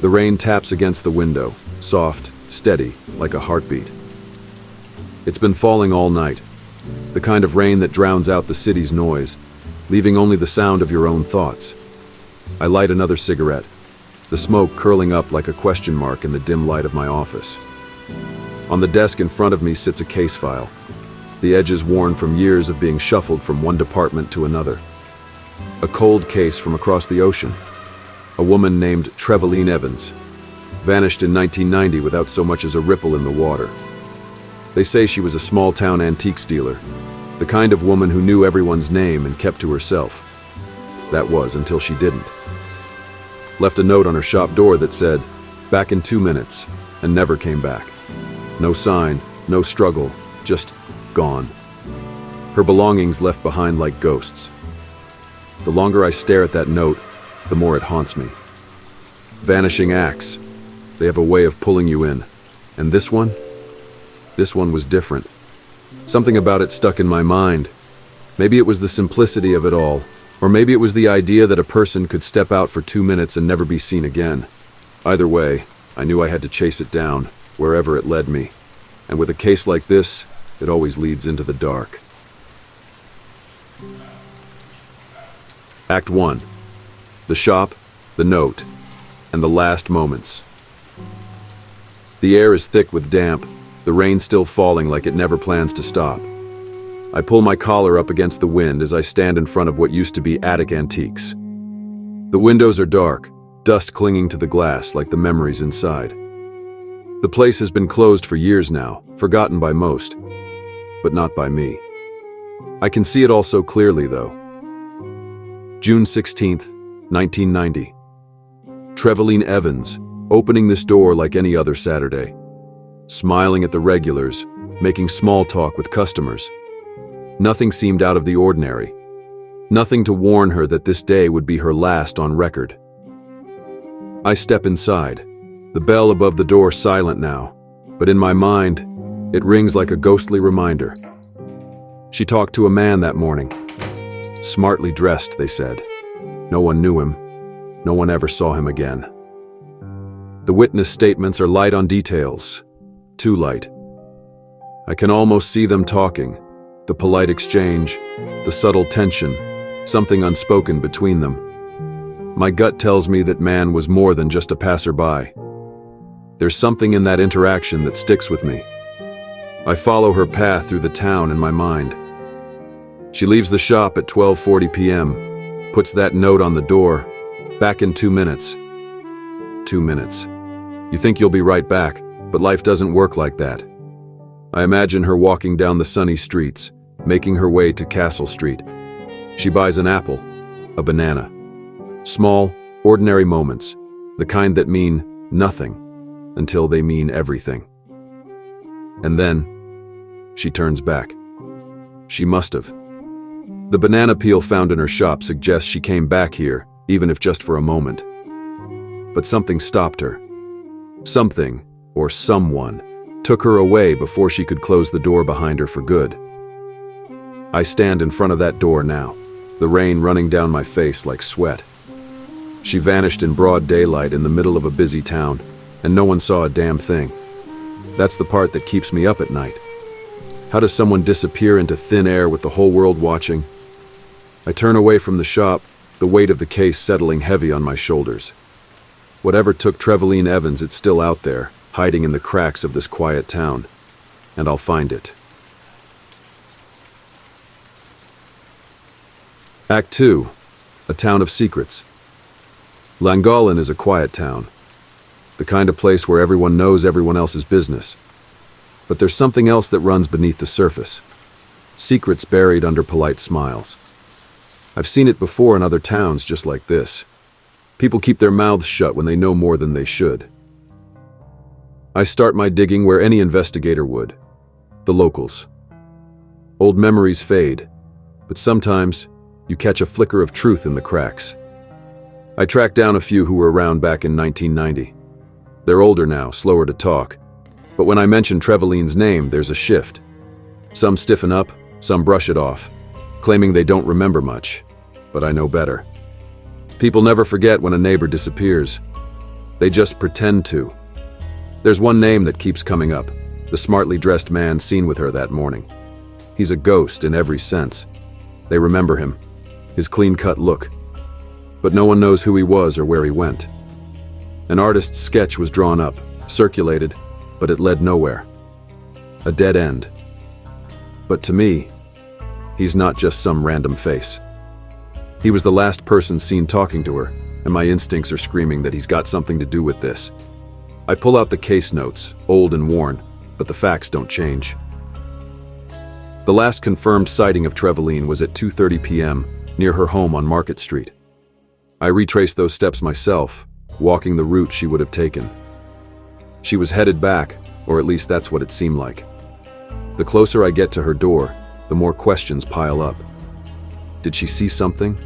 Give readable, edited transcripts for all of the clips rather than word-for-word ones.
The rain taps against the window, soft, steady, like a heartbeat. It's been falling all night, the kind of rain that drowns out the city's noise, leaving only the sound of your own thoughts. I light another cigarette, the smoke curling up like a question mark in the dim light of my office. On the desk in front of me sits a case file, the edges worn from years of being shuffled from one department to another. A cold case from across the ocean. A woman named Trevaline Evans, vanished in 1990 without so much as a ripple in the water. They say she was a small-town antiques dealer, the kind of woman who knew everyone's name and kept to herself. That was until she didn't. Left a note on her shop door that said, "Back in 2 minutes," and never came back. No sign, no struggle, just gone. Her belongings left behind like ghosts. The longer I stare at that note, the more it haunts me. Vanishing acts. They have a way of pulling you in. And this one? This one was different. Something about it stuck in my mind. Maybe it was the simplicity of it all, or maybe it was the idea that a person could step out for 2 minutes and never be seen again. Either way, I knew I had to chase it down, wherever it led me. And with a case like this, it always leads into the dark. Act 1. The shop, the note, and the last moments. The air is thick with damp, the rain still falling like it never plans to stop. I pull my collar up against the wind as I stand in front of what used to be attic antiques. The windows are dark, dust clinging to the glass like the memories inside. The place has been closed for years now, forgotten by most, but not by me. I can see it all so clearly, though. June 16th, 1990. Trevaline Evans, opening this door like any other Saturday. Smiling at the regulars, making small talk with customers. Nothing seemed out of the ordinary. Nothing to warn her that this day would be her last on record. I step inside, the bell above the door silent now, but in my mind, it rings like a ghostly reminder. She talked to a man that morning. Smartly dressed, they said. No one knew him. No one ever saw him again. The witness statements are light on details. Too light. I can almost see them talking, the polite exchange, the subtle tension, something unspoken between them. My gut tells me that man was more than just a passerby. There's something in that interaction that sticks with me. I follow her path through the town in my mind. She leaves the shop at 12:40 p.m., puts that note on the door, back in 2 minutes. 2 minutes. You think you'll be right back, but life doesn't work like that. I imagine her walking down the sunny streets, making her way to Castle Street. She buys an apple, a banana. Small, ordinary moments, the kind that mean nothing until they mean everything. And then, she turns back. She must have. The banana peel found in her shop suggests she came back here, even if just for a moment. But something stopped her. Something, or someone, took her away before she could close the door behind her for good. I stand in front of that door now, the rain running down my face like sweat. She vanished in broad daylight in the middle of a busy town, and no one saw a damn thing. That's the part that keeps me up at night. How does someone disappear into thin air with the whole world watching? I turn away from the shop, the weight of the case settling heavy on my shoulders. Whatever took Trevaline Evans, it's still out there, hiding in the cracks of this quiet town. And I'll find it. Act 2. A town of secrets. Llangollen is a quiet town. The kind of place where everyone knows everyone else's business. But there's something else that runs beneath the surface. Secrets buried under polite smiles. I've seen it before in other towns just like this. People keep their mouths shut when they know more than they should. I start my digging where any investigator would. The locals. Old memories fade, but sometimes you catch a flicker of truth in the cracks. I track down a few who were around back in 1990. They're older now, slower to talk. But when I mention Trevaline's name, there's a shift. Some stiffen up, some brush it off, claiming they don't remember much. But I know better. People never forget when a neighbor disappears. They just pretend to. There's one name that keeps coming up, the smartly dressed man seen with her that morning. He's a ghost in every sense. They remember him, his clean-cut look. But no one knows who he was or where he went. An artist's sketch was drawn up, circulated, but it led nowhere. A dead end. But to me, he's not just some random face. He was the last person seen talking to her, and my instincts are screaming that he's got something to do with this. I pull out the case notes, old and worn, but the facts don't change. The last confirmed sighting of Trevaline was at 2:30 p.m. near her home on Market Street. I retraced those steps myself, walking the route she would have taken. She was headed back, or at least that's what it seemed like. The closer I get to her door, the more questions pile up. Did she see something?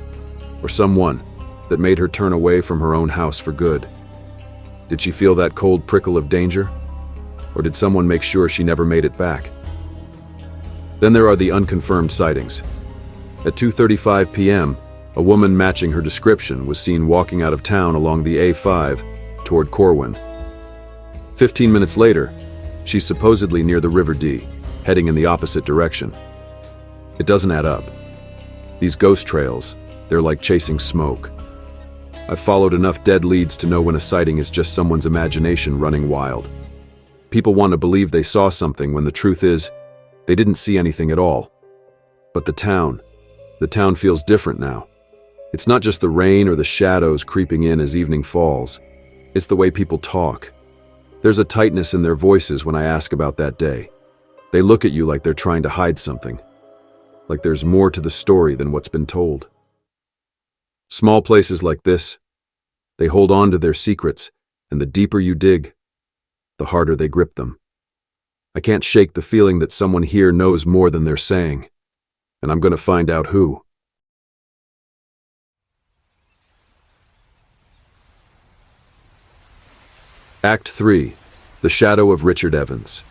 Or someone that made her turn away from her own house for good? Did she feel that cold prickle of danger? Or did someone make sure she never made it back? Then there are the unconfirmed sightings. At 2:35 p.m., a woman matching her description was seen walking out of town along the A5 toward Corwin. 15 minutes later, she's supposedly near the River Dee, heading in the opposite direction. It doesn't add up. These ghost trails, they're like chasing smoke. I've followed enough dead leads to know when a sighting is just someone's imagination running wild. People want to believe they saw something when the truth is, they didn't see anything at all. But the town feels different now. It's not just the rain or the shadows creeping in as evening falls. It's the way people talk. There's a tightness in their voices when I ask about that day. They look at you like they're trying to hide something. Like there's more to the story than what's been told. Small places like this, they hold on to their secrets, and the deeper you dig, the harder they grip them. I can't shake the feeling that someone here knows more than they're saying, and I'm going to find out who. Act 3. The Shadow of Richard Evans.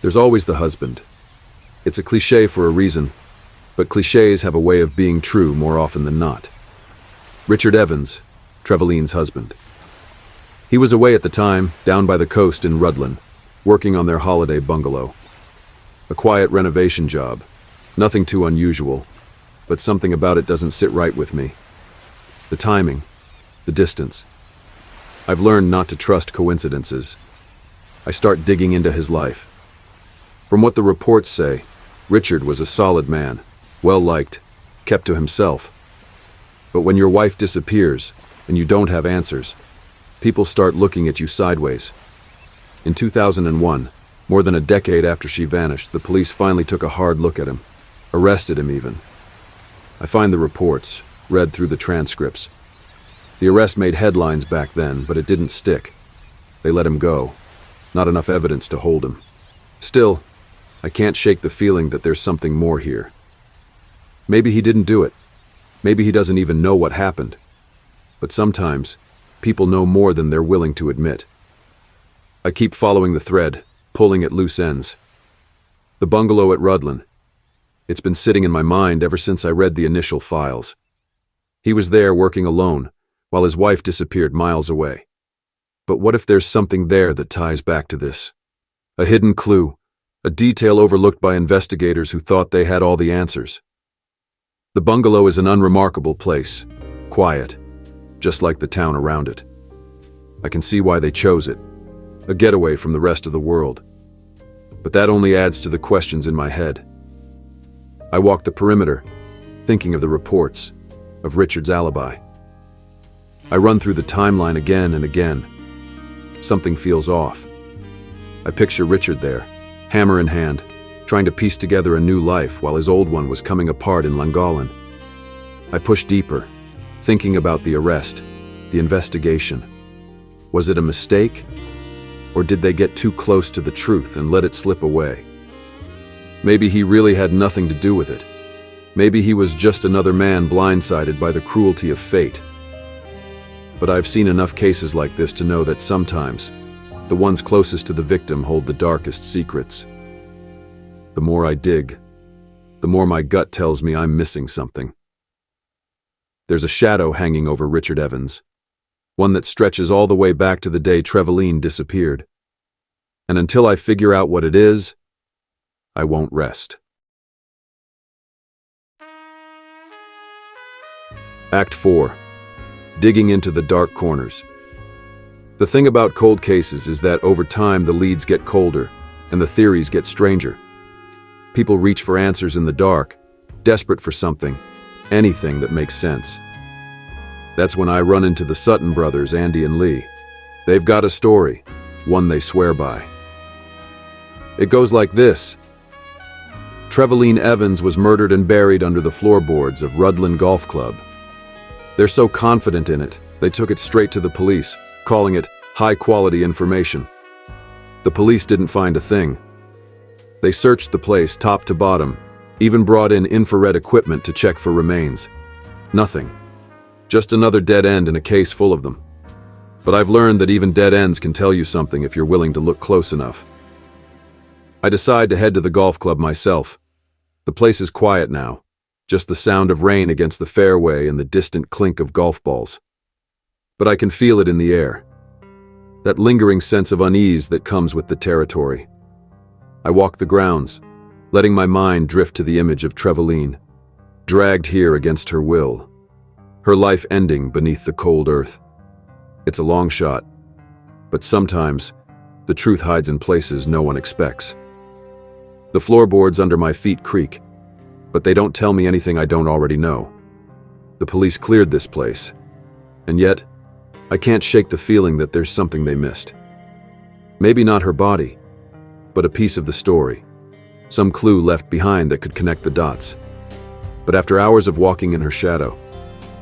There's always the husband. It's a cliché for a reason, but clichés have a way of being true more often than not. Richard Evans, Trevaline's husband. He was away at the time, down by the coast in Llangollen, working on their holiday bungalow. A quiet renovation job, nothing too unusual, but something about it doesn't sit right with me. The timing, the distance. I've learned not to trust coincidences. I start digging into his life. From what the reports say, Richard was a solid man, well-liked, kept to himself. But when your wife disappears and you don't have answers, people start looking at you sideways. In 2001, more than a decade after she vanished, the police finally took a hard look at him, arrested him even. I find the reports, read through the transcripts. The arrest made headlines back then, but it didn't stick. They let him go. Not enough evidence to hold him. Still, I can't shake the feeling that there's something more here. Maybe he didn't do it. Maybe he doesn't even know what happened. But sometimes, people know more than they're willing to admit. I keep following the thread, pulling at loose ends. The bungalow at Llangollen. It's been sitting in my mind ever since I read the initial files. He was there working alone, while his wife disappeared miles away. But what if there's something there that ties back to this? A hidden clue, a detail overlooked by investigators who thought they had all the answers. The bungalow is an unremarkable place, quiet, just like the town around it. I can see why they chose it, a getaway from the rest of the world. But that only adds to the questions in my head. I walk the perimeter, thinking of the reports, of Richard's alibi. I run through the timeline again and again. Something feels off. I picture Richard there, hammer in hand, trying to piece together a new life while his old one was coming apart in Llangollen. I push deeper, thinking about the arrest, the investigation. Was it a mistake? Or did they get too close to the truth and let it slip away? Maybe he really had nothing to do with it. Maybe he was just another man blindsided by the cruelty of fate. But I've seen enough cases like this to know that sometimes, the ones closest to the victim hold the darkest secrets. The more I dig, the more my gut tells me I'm missing something. There's a shadow hanging over Richard Evans. one that stretches all the way back to the day Trevaline disappeared. And until I figure out what it is, I won't rest. Act 4. Digging into the dark corners. The thing about cold cases is that over time the leads get colder and the theories get stranger. People reach for answers in the dark, desperate for something, anything that makes sense. That's when I run into the Sutton brothers, Andy and Lee. They've got a story, one they swear by. It goes like this. Trevaline Evans was murdered and buried under the floorboards of Llangollen Golf Club. They're so confident in it, they took it straight to the police, calling it high-quality information. The police didn't find a thing. They searched the place top to bottom, even brought in infrared equipment to check for remains. Nothing. Just another dead end in a case full of them. But I've learned that even dead ends can tell you something if you're willing to look close enough. I decide to head to the golf club myself. The place is quiet now, just the sound of rain against the fairway and the distant clink of golf balls. But I can feel it in the air. That lingering sense of unease that comes with the territory. I walk the grounds, letting my mind drift to the image of Trevaline, dragged here against her will, her life ending beneath the cold earth. It's a long shot, but sometimes the truth hides in places no one expects. The floorboards under my feet creak, but they don't tell me anything I don't already know. The police cleared this place, and yet I can't shake the feeling that there's something they missed. Maybe not her body, but a piece of the story, some clue left behind that could connect the dots. But after hours of walking in her shadow,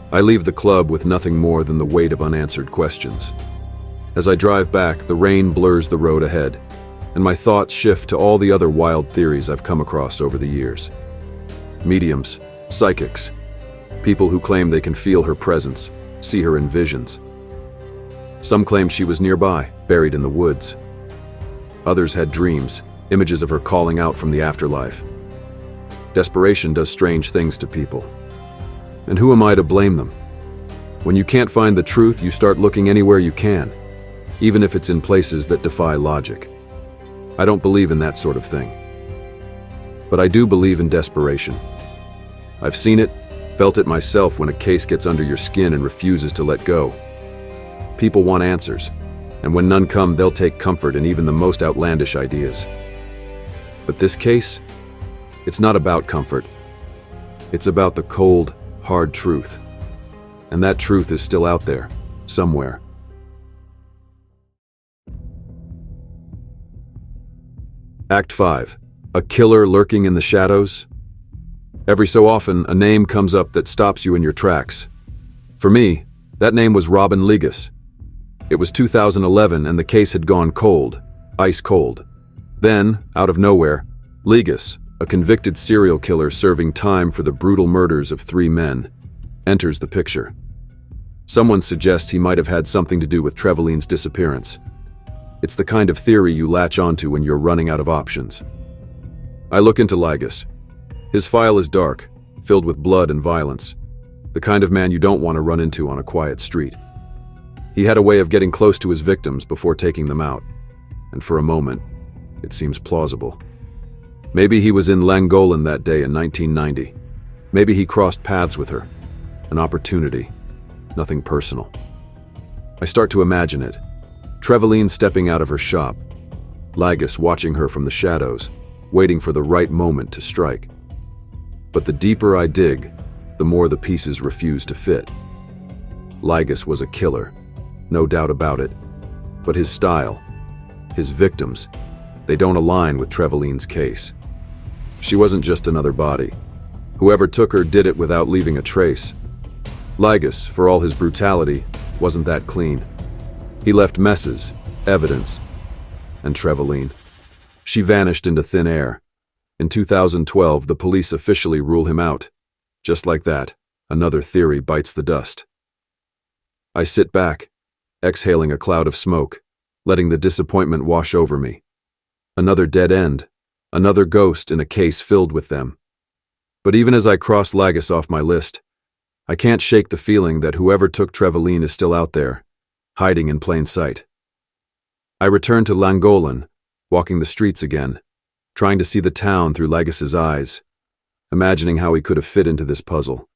I leave the club with nothing more than the weight of unanswered questions. As I drive back, the rain blurs the road ahead, and my thoughts shift to all the other wild theories I've come across over the years. Mediums, psychics, people who claim they can feel her presence, see her in visions. Some claimed she was nearby, buried in the woods. Others had dreams, images of her calling out from the afterlife. Desperation does strange things to people. And who am I to blame them? When you can't find the truth, you start looking anywhere you can, even if it's in places that defy logic. I don't believe in that sort of thing. But I do believe in desperation. I've seen it, felt it myself when a case gets under your skin and refuses to let go. People want answers, and when none come, they'll take comfort in even the most outlandish ideas. But this case, it's not about comfort. It's about the cold, hard truth. And that truth is still out there, somewhere. Act 5. A killer lurking in the shadows? Every so often, a name comes up that stops you in your tracks. For me, that name was Robin Ligas. It was 2011 and the case had gone cold, ice cold. Then, out of nowhere, Ligas, a convicted serial killer serving time for the brutal murders of 3 men, enters the picture. Someone suggests he might have had something to do with Trevaline's disappearance. It's the kind of theory you latch onto when you're running out of options. I look into Ligas. His file is dark, filled with blood and violence, the kind of man you don't want to run into on a quiet street. He had a way of getting close to his victims before taking them out, and for a moment, it seems plausible. Maybe he was in Llangollen that day in 1990. Maybe he crossed paths with her. An opportunity, nothing personal. I start to imagine it. Trevaline stepping out of her shop, Ligas watching her from the shadows, waiting for the right moment to strike. But the deeper I dig, the more the pieces refuse to fit. Ligas was a killer, no doubt about it, but his style, his victims, they don't align with Trevaline's case. She wasn't just another body. Whoever took her did it without leaving a trace. Ligas, for all his brutality, wasn't that clean. He left messes, evidence, and Trevaline. She vanished into thin air. In 2012, the police officially rule him out. Just like that, another theory bites the dust. I sit back, exhaling a cloud of smoke, letting the disappointment wash over me. Another dead end, another ghost in a case filled with them. But even as I cross Ligas off my list, I can't shake the feeling that whoever took Trevaline is still out there, hiding in plain sight. I returned to Llangollen, walking the streets again, trying to see the town through Lagus's eyes, imagining how he could have fit into this puzzle.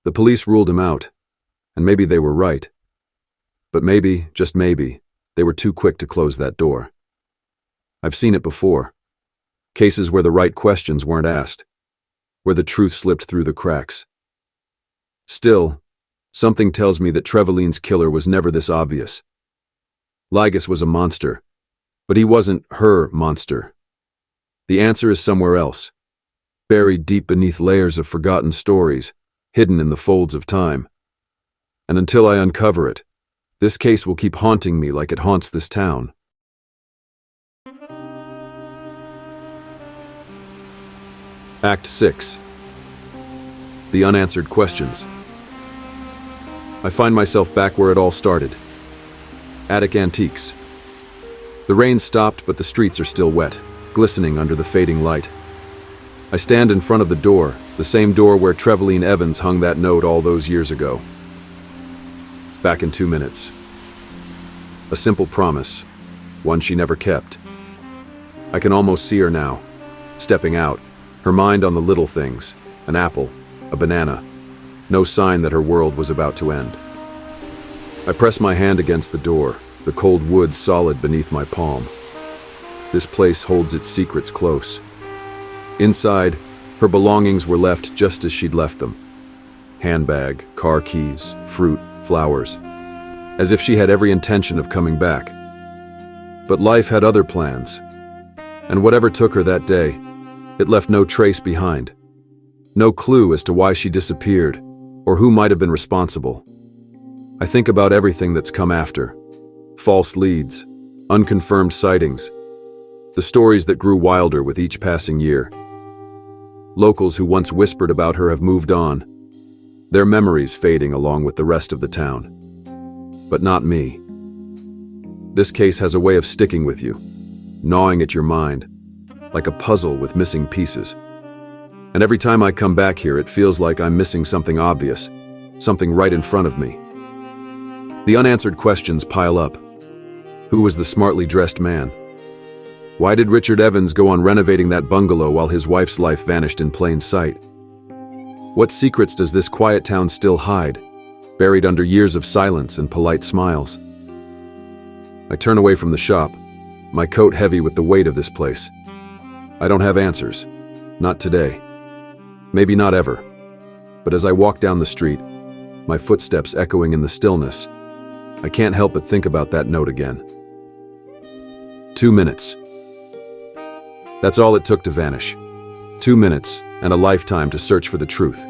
The police ruled him out, and maybe they were right. But maybe, just maybe, they were too quick to close that door. I've seen it before. Cases where the right questions weren't asked, where the truth slipped through the cracks. Still, something tells me that Trevaline's killer was never this obvious. Llagus was a monster, but he wasn't her monster. The answer is somewhere else, buried deep beneath layers of forgotten stories, hidden in the folds of time. And until I uncover it, this case will keep haunting me like it haunts this town. Act 6. The Unanswered Questions. I find myself back where it all started. Attic Antiques. The rain stopped, but the streets are still wet, glistening under the fading light. I stand in front of the door, the same door where Trevaline Evans hung that note all those years ago. Back in 2 minutes. A simple promise, one she never kept. I can almost see her now, stepping out, her mind on the little things, an apple, a banana, no sign that her world was about to end. I press my hand against the door, the cold wood solid beneath my palm. This place holds its secrets close. Inside, her belongings were left just as she'd left them. Handbag, car keys, fruit, flowers, as if she had every intention of coming back. But life had other plans, and whatever took her that day, it left no trace behind. No clue as to why she disappeared, or who might have been responsible. I think about everything that's come after. False leads, unconfirmed sightings, the stories that grew wilder with each passing year. Locals who once whispered about her have moved on, their memories fading along with the rest of the town. But not me. This case has a way of sticking with you, gnawing at your mind, like a puzzle with missing pieces. And every time I come back here, it feels like I'm missing something obvious, something right in front of me. The unanswered questions pile up. Who was the smartly dressed man? Why did Richard Evans go on renovating that bungalow while his wife's life vanished in plain sight? What secrets does this quiet town still hide, buried under years of silence and polite smiles? I turn away from the shop, my coat heavy with the weight of this place. I don't have answers. Not today. Maybe not ever. But as I walk down the street, my footsteps echoing in the stillness, I can't help but think about that note again. 2 minutes. That's all it took to vanish. 2 minutes and a lifetime to search for the truth.